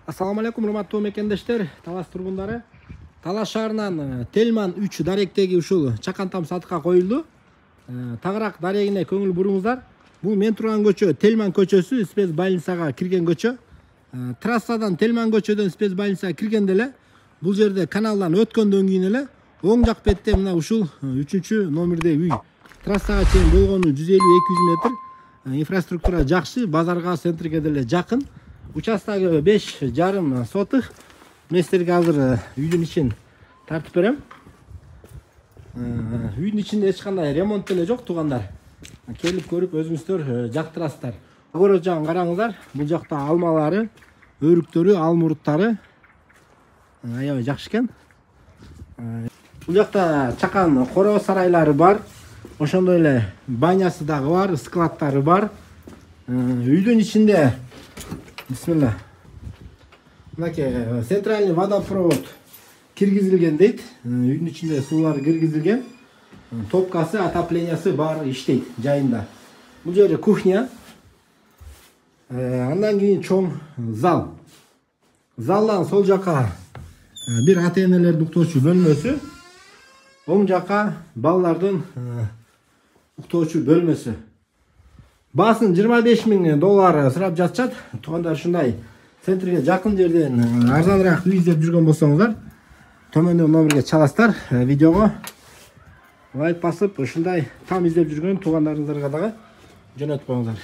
Assalamu alaikum, урматтуу мекендештер, Талас тургундары. Талас шаарынан Телман 3 даректеги ушул чакан там сатыкка коюлду. Тагыраак дарегине көңүл буруңуздар. Бул мен турган көчө Телман көчөсү, спецбольницага кирген көчө. Трассадан Телман көчөдөн спецбольницага киргенде эле бул жерде каналдан өткөндөн кийин эле оң жак бетте мына ушул 3 номердеги үй. Трассага чейин болгону 150-200 метр. Инфраструктура жакшы, базарга, центрге деле жакын. Участагы 5,5 сотых. Мен силерге азыр үйдүн ичин тартып берем. Үйдүн ичинде эч кандай ремонт деле жок, туугандар. Келип көрүп өзүңүздөр жактырасыздар. Көрө жагын караңыздар. Бул жакта алмалары, өрүктөрү, алмуруттары аябай жакшы экен. Бул жакта чакан коро сарайлары бар. Ошондой эле банясы дагы бар, складдары бар. Үйдүн ичинде бисмилла. Мынакей центральный водопровод киргизилген дейт. Үйдүн ичинде суулар киргизилген. Топкасы, отоплениясы бар, иштейт жайында. Бул жери кухня. Андан кийин чоң зал. Залдан сол жака бир ата-энелерди уктоочу бөлмөсү. Оң жака балдардын уктоочу бөлмөсү. Баасын $25,000 сурап жатышат. Туугандар, ушундай центрге жакын жерден арзаныраак үй издеп жүргөн болсоңуздар, төмөндөгү номерге чаласыздар. Видеого лайк басып, ушундай там издеп жүргөн туугандарыңыздарга дагы жөнөтүп коюңуздар.